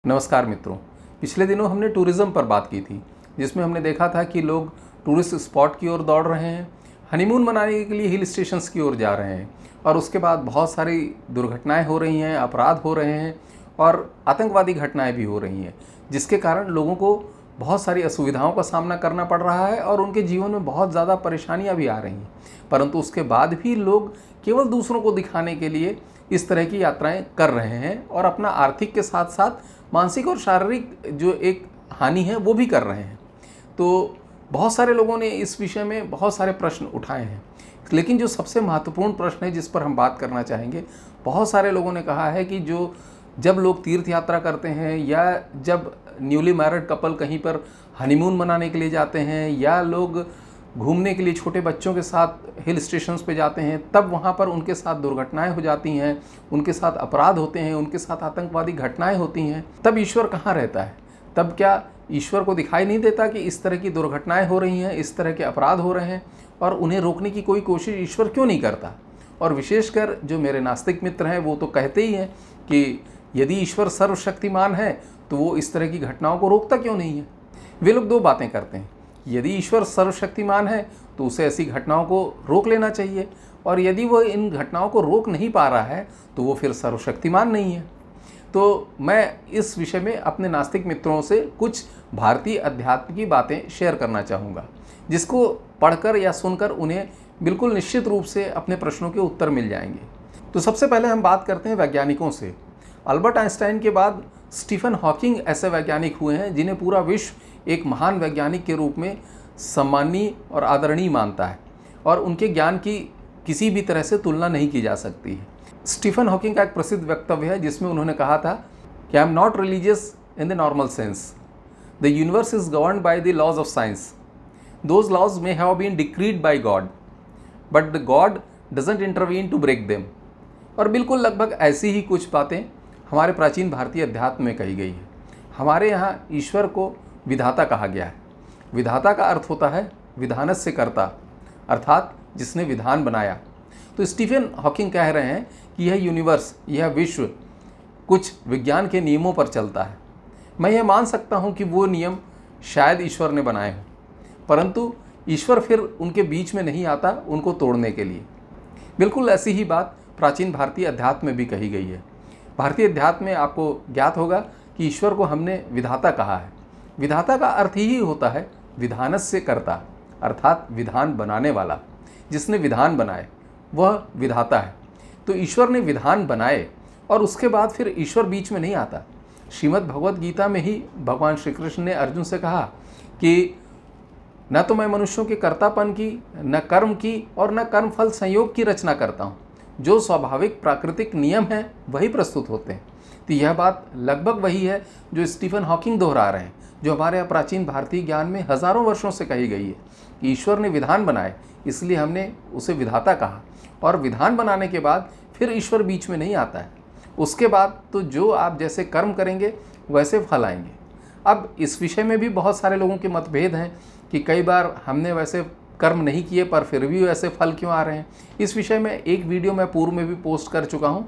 नमस्कार मित्रों। पिछले दिनों हमने टूरिज़्म पर बात की थी, जिसमें हमने देखा था कि लोग टूरिस्ट स्पॉट की ओर दौड़ रहे हैं, हनीमून मनाने के लिए हिल स्टेशंस की ओर जा रहे हैं और उसके बाद बहुत सारी दुर्घटनाएं हो रही हैं, अपराध हो रहे हैं और आतंकवादी घटनाएं भी हो रही हैं, जिसके कारण लोगों को बहुत सारी असुविधाओं का सामना करना पड़ रहा है और उनके जीवन में बहुत ज़्यादा परेशानियां भी आ रही हैं। परंतु उसके बाद भी लोग केवल दूसरों को दिखाने के लिए इस तरह की यात्राएं कर रहे हैं और अपना आर्थिक के साथ साथ मानसिक और शारीरिक जो एक हानि है वो भी कर रहे हैं। तो बहुत सारे लोगों ने इस विषय में बहुत सारे प्रश्न उठाए हैं, लेकिन जो सबसे महत्वपूर्ण प्रश्न है जिस पर हम बात करना चाहेंगे, बहुत सारे लोगों ने कहा है कि जब लोग तीर्थ यात्रा करते हैं या जब न्यूली मैरिड कपल कहीं पर हनीमून मनाने के लिए जाते हैं या लोग घूमने के लिए छोटे बच्चों के साथ हिल स्टेशंस पे जाते हैं, तब वहाँ पर उनके साथ दुर्घटनाएं हो जाती हैं, उनके साथ अपराध होते हैं, उनके साथ आतंकवादी घटनाएं होती हैं। तब ईश्वर कहाँ रहता है? तब क्या ईश्वर को दिखाई नहीं देता कि इस तरह की दुर्घटनाएं हो रही हैं, इस तरह के अपराध हो रहे हैं और उन्हें रोकने की कोई कोशिश ईश्वर क्यों नहीं करता? और विशेषकर जो मेरे नास्तिक मित्र हैं वो तो कहते ही हैं कि यदि ईश्वर सर्वशक्तिमान है तो वो इस तरह की घटनाओं को रोकता क्यों नहीं है? वे लोग दो बातें करते हैं। यदि ईश्वर सर्वशक्तिमान है तो उसे ऐसी घटनाओं को रोक लेना चाहिए, और यदि वो इन घटनाओं को रोक नहीं पा रहा है तो वो फिर सर्वशक्तिमान नहीं है। तो मैं इस विषय में अपने नास्तिक मित्रों से कुछ भारतीय अध्यात्म की बातें शेयर करना चाहूँगा, जिसको पढ़कर या सुनकर उन्हें बिल्कुल निश्चित रूप से अपने प्रश्नों के उत्तर मिल जाएंगे। तो सबसे पहले हम बात करते हैं वैज्ञानिकों से। अल्बर्ट आइंस्टाइन के बाद स्टीफन हॉकिंग ऐसे वैज्ञानिक हुए हैं जिन्हें पूरा विश्व एक महान वैज्ञानिक के रूप में सम्मानीय और आदरणीय मानता है और उनके ज्ञान की किसी भी तरह से तुलना नहीं की जा सकती है। स्टीफन हॉकिंग का एक प्रसिद्ध वक्तव्य है जिसमें उन्होंने कहा था कि I am not religious in the normal sense, the universe is governed by the laws of science, those laws may have been decreed by God but the God doesn't intervene to break them. और बिल्कुल लगभग ऐसी ही कुछ बातें हमारे प्राचीन भारतीय अध्यात्म में कही गई है। हमारे यहाँ ईश्वर को विधाता कहा गया है। विधाता का अर्थ होता है विधानस्य कर्ता, अर्थात जिसने विधान बनाया। तो स्टीफन हॉकिंग कह रहे हैं कि यह यूनिवर्स, यह विश्व कुछ विज्ञान के नियमों पर चलता है। मैं यह मान सकता हूँ कि वो नियम शायद ईश्वर ने बनाए हों, परंतु ईश्वर फिर उनके बीच में नहीं आता उनको तोड़ने के लिए। बिल्कुल ऐसी ही बात प्राचीन भारतीय अध्यात्म में भी कही गई है। भारतीय अध्यात्म में आपको ज्ञात होगा कि ईश्वर को हमने विधाता कहा है। विधाता का अर्थ ही होता है विधानस्य कर्ता, अर्थात विधान बनाने वाला। जिसने विधान बनाए वह विधाता है। तो ईश्वर ने विधान बनाए और उसके बाद फिर ईश्वर बीच में नहीं आता। श्रीमद् भगवद गीता में ही भगवान श्री कृष्ण ने अर्जुन से कहा कि न तो मैं मनुष्यों के कर्तापन की, न कर्म की और न कर्म फल संयोग की रचना करता हूँ। जो स्वाभाविक प्राकृतिक नियम हैं वही प्रस्तुत होते हैं। तो यह बात लगभग वही है जो स्टीफन हॉकिंग दोहरा रहे हैं, जो हमारे प्राचीन भारतीय ज्ञान में हजारों वर्षों से कही गई है कि ईश्वर ने विधान बनाए, इसलिए हमने उसे विधाता कहा। और विधान बनाने के बाद फिर ईश्वर बीच में नहीं आता है। उसके बाद तो जो आप जैसे कर्म करेंगे वैसे फल आएंगे। अब इस विषय में भी बहुत सारे लोगों के मतभेद हैं कि कई बार हमने वैसे कर्म नहीं किए पर फिर भी वैसे फल क्यों आ रहे हैं। इस विषय में एक वीडियो मैं पूर्व में भी पोस्ट कर चुका हूं,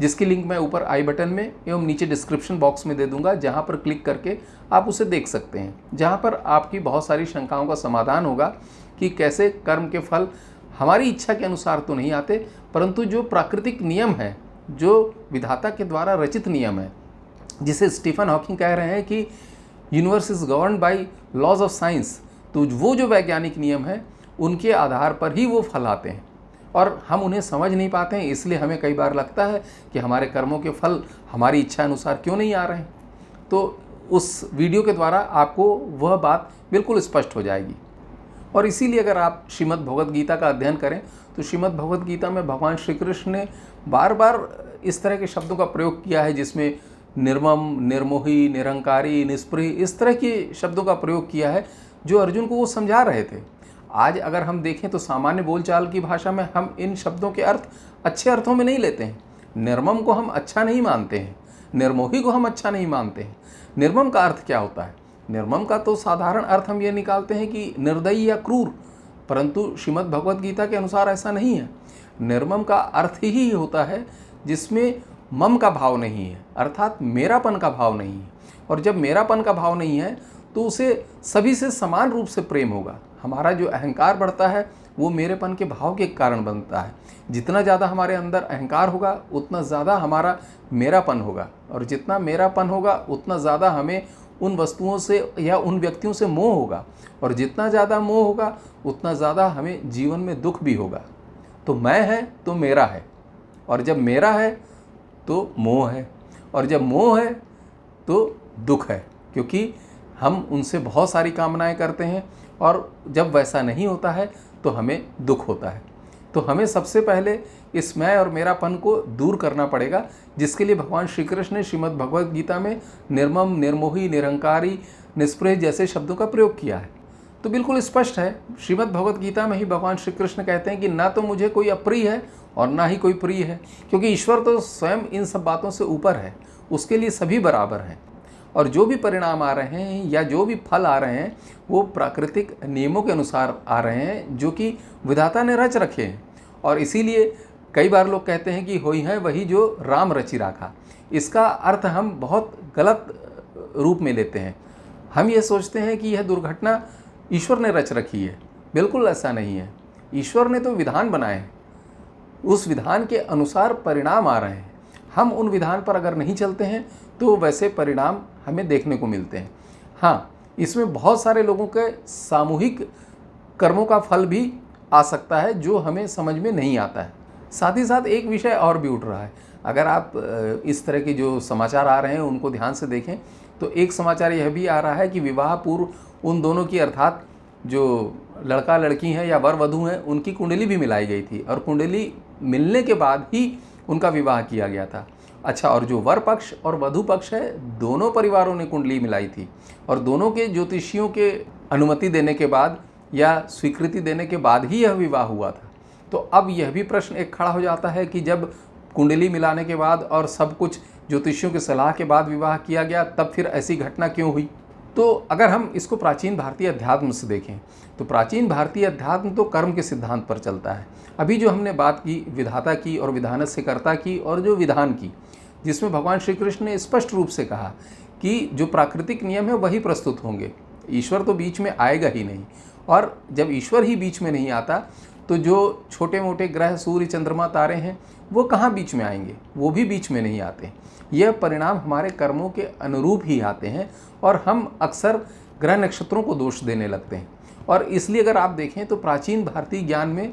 जिसकी लिंक मैं ऊपर आई बटन में एवं नीचे डिस्क्रिप्शन बॉक्स में दे दूंगा, जहां पर क्लिक करके आप उसे देख सकते हैं, जहां पर आपकी बहुत सारी शंकाओं का समाधान होगा कि कैसे कर्म के फल हमारी इच्छा के अनुसार तो नहीं आते, परंतु जो प्राकृतिक नियम है, जो विधाता के द्वारा रचित नियम है, जिसे स्टीफन हॉकिंग कह रहे हैं कि universe is governed by laws of science, तो वो जो वैज्ञानिक नियम है उनके आधार पर ही वो फल आते हैं और हम उन्हें समझ नहीं पाते हैं। इसलिए हमें कई बार लगता है कि हमारे कर्मों के फल हमारी इच्छा अनुसार क्यों नहीं आ रहे हैं। तो उस वीडियो के द्वारा आपको वह बात बिल्कुल स्पष्ट हो जाएगी। और इसीलिए अगर आप श्रीमद् भगवद गीता का अध्ययन करें तो श्रीमद् भगवद गीता में भगवान श्री कृष्ण ने बार बार इस तरह के शब्दों का प्रयोग किया है, जिसमें निर्मम, निर्मोही, निरंकारी, निष्प्रिय, इस तरह के शब्दों का प्रयोग किया है जो अर्जुन को वो समझा रहे थे। आज अगर हम देखें तो सामान्य बोलचाल की भाषा में हम इन शब्दों के अर्थ अच्छे अर्थों में नहीं लेते हैं। निर्मम को हम अच्छा नहीं मानते हैं, निर्मोही को हम अच्छा नहीं मानते हैं। निर्मम का अर्थ क्या होता है? निर्मम का तो साधारण अर्थ हम ये निकालते हैं कि निर्दयी या क्रूर, परंतु श्रीमद् भगवद गीता के अनुसार ऐसा नहीं है। निर्मम का अर्थ ही होता है जिसमें मम का भाव नहीं है, अर्थात मेरापन का भाव नहीं है। और जब मेरापन का भाव नहीं है तो उसे सभी से समान रूप से प्रेम होगा। हमारा जो अहंकार बढ़ता है वो मेरेपन के भाव के कारण बनता है। जितना ज़्यादा हमारे अंदर अहंकार होगा उतना ज़्यादा हमारा मेरापन होगा, और जितना मेरापन होगा उतना ज़्यादा हमें उन वस्तुओं से या उन व्यक्तियों से मोह होगा, और जितना ज़्यादा मोह होगा उतना ज़्यादा हमें जीवन में दुख भी होगा। तो मैं है तो मेरा है, और जब मेरा है तो मोह है, और जब मोह है तो दुख है, क्योंकि हम उनसे बहुत सारी कामनाएं करते हैं, और जब वैसा नहीं होता है तो हमें दुख होता है। तो हमें सबसे पहले इस मैं और मेरापन को दूर करना पड़ेगा, जिसके लिए भगवान श्री कृष्ण ने श्रीमद् भगवद गीता में निर्मम, निर्मोही, निरंकारी, निष्प्रह जैसे शब्दों का प्रयोग किया है। तो बिल्कुल स्पष्ट है, श्रीमद् भगवद गीता में ही भगवान श्री कृष्ण कहते हैं कि ना तो मुझे कोई अप्रिय है और ना ही कोई प्रिय है, क्योंकि ईश्वर तो स्वयं इन सब बातों से ऊपर है, उसके लिए सभी बराबर हैं। और जो भी परिणाम आ रहे हैं या जो भी फल आ रहे हैं वो प्राकृतिक नियमों के अनुसार आ रहे हैं, जो कि विधाता ने रच रखे हैं। और इसीलिए कई बार लोग कहते हैं कि होई है वही जो राम रचि राखा। इसका अर्थ हम बहुत गलत रूप में लेते हैं। हम ये सोचते हैं कि यह दुर्घटना ईश्वर ने रच रखी है। बिल्कुल ऐसा नहीं है। ईश्वर ने तो विधान बनाए हैं, उस विधान के अनुसार परिणाम आ रहे हैं। हम उन विधान पर अगर नहीं चलते हैं तो वैसे परिणाम हमें देखने को मिलते हैं। हाँ, इसमें बहुत सारे लोगों के सामूहिक कर्मों का फल भी आ सकता है जो हमें समझ में नहीं आता है। साथ ही साथ एक विषय और भी उठ रहा है। अगर आप इस तरह के जो समाचार आ रहे हैं उनको ध्यान से देखें तो एक समाचार यह भी आ रहा है कि विवाह पूर्व उन दोनों की, अर्थात जो लड़का लड़की हैं या वर वधू हैं, उनकी कुंडली भी मिलाई गई थी, और कुंडली मिलने के बाद ही उनका विवाह किया गया था। अच्छा, और जो वर पक्ष और वधू पक्ष है, दोनों परिवारों ने कुंडली मिलाई थी, और दोनों के ज्योतिषियों के अनुमति देने के बाद या स्वीकृति देने के बाद ही यह विवाह हुआ था। तो अब यह भी प्रश्न एक खड़ा हो जाता है कि जब कुंडली मिलाने के बाद और सब कुछ ज्योतिषियों की सलाह के बाद विवाह किया गया, तब फिर ऐसी घटना क्यों हुई? तो अगर हम इसको प्राचीन भारतीय अध्यात्म से देखें तो प्राचीन भारतीय अध्यात्म तो कर्म के सिद्धांत पर चलता है। अभी जो हमने बात की विधाता की और विधानस्य कर्ता की और जो विधान की, जिसमें भगवान श्री कृष्ण ने स्पष्ट रूप से कहा कि जो प्राकृतिक नियम है वही प्रस्तुत होंगे, ईश्वर तो बीच में आएगा ही नहीं। और जब ईश्वर ही बीच में नहीं आता तो जो छोटे मोटे ग्रह, सूर्य, चंद्रमा, तारे हैं वो कहाँ बीच में आएंगे? वो भी बीच में नहीं आते। यह परिणाम हमारे कर्मों के अनुरूप ही आते हैं, और हम अक्सर ग्रह नक्षत्रों को दोष देने लगते हैं। और इसलिए अगर आप देखें तो प्राचीन भारतीय ज्ञान में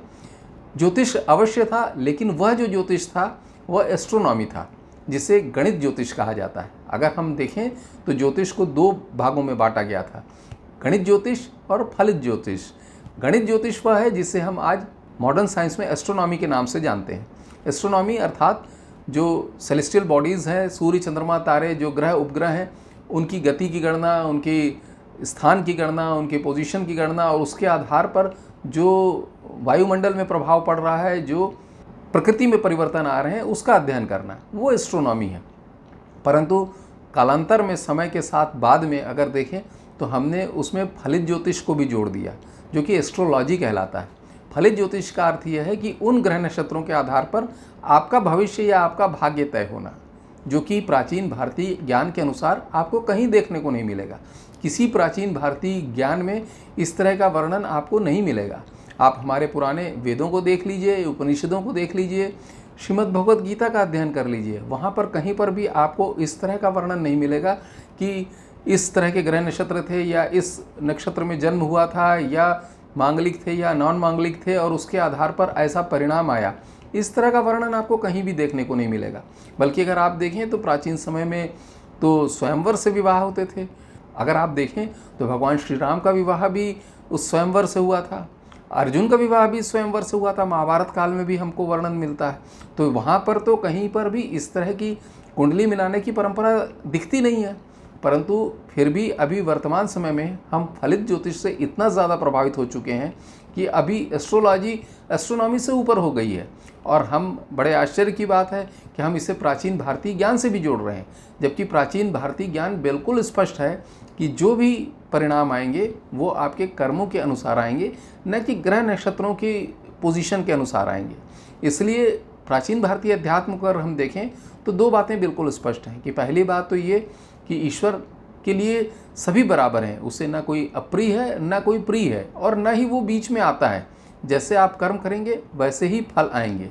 ज्योतिष अवश्य था, लेकिन वह जो ज्योतिष था वह एस्ट्रोनॉमी था, जिसे गणित ज्योतिष कहा जाता है। अगर हम देखें तो ज्योतिष को दो भागों में बांटा गया था, गणित ज्योतिष और फलित ज्योतिष। गणित ज्योतिष वह है जिसे हम आज मॉडर्न साइंस में एस्ट्रोनॉमी के नाम से जानते हैं। एस्ट्रोनॉमी अर्थात जो सेलेस्टियल बॉडीज़ हैं, सूर्य, चंद्रमा, तारे, जो ग्रह उपग्रह हैं, उनकी गति की गणना, उनकी स्थान की गणना, उनके पोजीशन की गणना, और उसके आधार पर जो वायुमंडल में प्रभाव पड़ रहा है, जो प्रकृति में परिवर्तन आ रहे हैं, उसका अध्ययन करना, वो एस्ट्रोनॉमी है। परंतु कालांतर में, समय के साथ बाद में अगर देखें तो हमने उसमें फलित ज्योतिष को भी जोड़ दिया, जो कि एस्ट्रोलॉजी कहलाता है। फलित ज्योतिष का अर्थ यह है कि उन ग्रह नक्षत्रों के आधार पर आपका भविष्य या आपका भाग्य तय होना, जो कि प्राचीन भारतीय ज्ञान के अनुसार आपको कहीं देखने को नहीं मिलेगा। किसी प्राचीन भारतीय ज्ञान में इस तरह का वर्णन आपको नहीं मिलेगा। आप हमारे पुराने वेदों को देख लीजिए, उपनिषदों को देख लीजिए, श्रीमद् भगवद गीता का अध्ययन कर लीजिए, वहाँ पर कहीं पर भी आपको इस तरह का वर्णन नहीं मिलेगा कि इस तरह के ग्रह नक्षत्र थे, या इस नक्षत्र में जन्म हुआ था, या मांगलिक थे या नॉन मांगलिक थे और उसके आधार पर ऐसा परिणाम आया। इस तरह का वर्णन आपको कहीं भी देखने को नहीं मिलेगा। बल्कि अगर आप देखें तो प्राचीन समय में तो स्वयंवर से विवाह होते थे। अगर आप देखें तो भगवान श्री राम का विवाह भी उस स्वयंवर से हुआ था, अर्जुन का विवाह भी स्वयंवर से हुआ था। महाभारत काल में भी हमको वर्णन मिलता है। तो वहाँ पर तो कहीं पर भी इस तरह की कुंडली मिलाने की परंपरा दिखती नहीं है। परंतु फिर भी अभी वर्तमान समय में हम फलित ज्योतिष से इतना ज़्यादा प्रभावित हो चुके हैं कि अभी एस्ट्रोलॉजी एस्ट्रोनॉमी से ऊपर हो गई है। और हम, बड़े आश्चर्य की बात है कि हम इसे प्राचीन भारतीय ज्ञान से भी जोड़ रहे हैं, जबकि प्राचीन भारतीय ज्ञान बिल्कुल स्पष्ट है कि जो भी परिणाम आएंगे वो आपके कर्मों के अनुसार आएंगे, न कि ग्रह नक्षत्रों की पोजीशन के अनुसार आएंगे। इसलिए प्राचीन भारतीय अध्यात्म को अगर हम देखें तो दो बातें बिल्कुल स्पष्ट हैं कि पहली बात तो ये कि ईश्वर के लिए सभी बराबर हैं, उसे ना कोई अप्रिय है ना कोई प्रिय है और ना ही वो बीच में आता है। जैसे आप कर्म करेंगे वैसे ही फल आएंगे।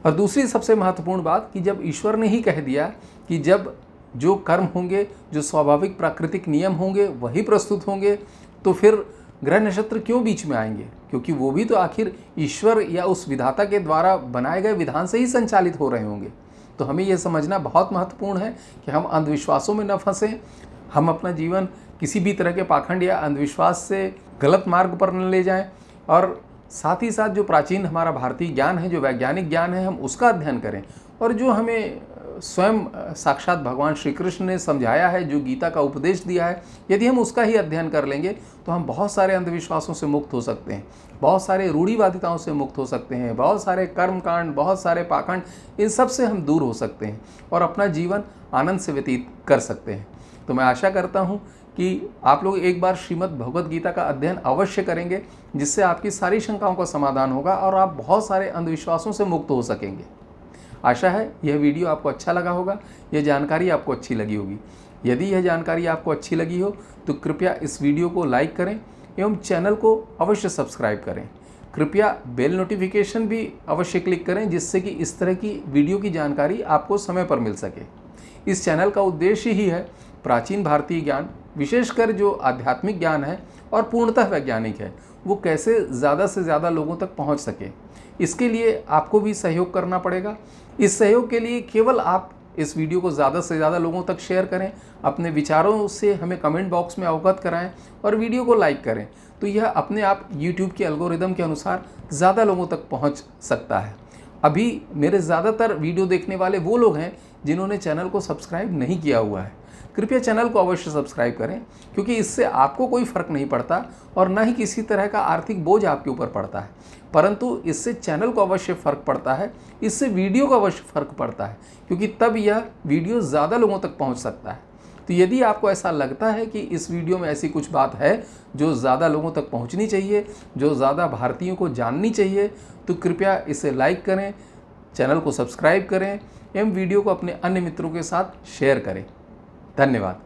और दूसरी सबसे महत्वपूर्ण बात कि जब ईश्वर ने ही कह दिया कि जब जो कर्म होंगे, जो स्वाभाविक प्राकृतिक नियम होंगे वही प्रस्तुत होंगे, तो फिर ग्रह नक्षत्र क्यों बीच में आएंगे? क्योंकि वो भी तो आखिर ईश्वर या उस विधाता के द्वारा बनाए गए विधान से ही संचालित हो रहे होंगे। तो हमें यह समझना बहुत महत्वपूर्ण है कि हम अंधविश्वासों में न फंसें, हम अपना जीवन किसी भी तरह के पाखंड या अंधविश्वास से गलत मार्ग पर न ले जाएं, और साथ ही साथ जो प्राचीन हमारा भारतीय ज्ञान है, जो वैज्ञानिक ज्ञान है, हम उसका अध्ययन करें। और जो हमें स्वयं साक्षात भगवान श्री कृष्ण ने समझाया है, जो गीता का उपदेश दिया है, यदि हम उसका ही अध्ययन कर लेंगे तो हम बहुत सारे अंधविश्वासों से मुक्त हो सकते हैं, बहुत सारे रूढ़िवादिताओं से मुक्त हो सकते हैं, बहुत सारे कर्मकांड, बहुत सारे पाखंड, इन सब से हम दूर हो सकते हैं और अपना जीवन आनंद से व्यतीत कर सकते हैं। तो मैं आशा करता हूँ कि आप लोग एक बार श्रीमद् भगवद गीता का अध्ययन अवश्य करेंगे, जिससे आपकी सारी शंकाओं का समाधान होगा और आप बहुत सारे अंधविश्वासों से मुक्त हो सकेंगे। आशा है यह वीडियो आपको अच्छा लगा होगा, यह जानकारी आपको अच्छी लगी होगी। यदि यह जानकारी आपको अच्छी लगी हो तो कृपया इस वीडियो को लाइक करें एवं चैनल को अवश्य सब्सक्राइब करें। कृपया बेल नोटिफिकेशन भी अवश्य क्लिक करें, जिससे कि इस तरह की वीडियो की जानकारी आपको समय पर मिल सके। इस चैनल का उद्देश्य ही है प्राचीन भारतीय ज्ञान, विशेषकर जो आध्यात्मिक ज्ञान है और पूर्णतः वैज्ञानिक है, वो कैसे ज़्यादा से ज़्यादा लोगों तक पहुंच सके। इसके लिए आपको भी सहयोग करना पड़ेगा। इस सहयोग के लिए केवल आप इस वीडियो को ज़्यादा से ज़्यादा लोगों तक शेयर करें, अपने विचारों से हमें कमेंट बॉक्स में अवगत कराएं और वीडियो को लाइक करें, तो यह अपने आप YouTube के एल्गोरिदम के अनुसार ज़्यादा लोगों तक पहुंच सकता है। अभी मेरे ज़्यादातर वीडियो देखने वाले वो लोग हैं जिन्होंने चैनल को सब्सक्राइब नहीं किया हुआ है। कृपया चैनल को अवश्य सब्सक्राइब करें, क्योंकि इससे आपको कोई फ़र्क नहीं पड़ता और ना ही किसी तरह का आर्थिक बोझ आपके ऊपर पड़ता है, परंतु इससे चैनल को अवश्य फ़र्क पड़ता है, इससे वीडियो को अवश्य फ़र्क पड़ता है, क्योंकि तब यह वीडियो ज़्यादा लोगों तक पहुंच सकता है। तो यदि आपको ऐसा लगता है कि इस वीडियो में ऐसी कुछ बात है जो ज़्यादा लोगों तक पहुंचनी चाहिए, जो ज़्यादा भारतीयों को जाननी चाहिए, तो कृपया इसे लाइक करें, चैनल को सब्सक्राइब करें एवं वीडियो को अपने अन्य मित्रों के साथ शेयर करें। धन्यवाद।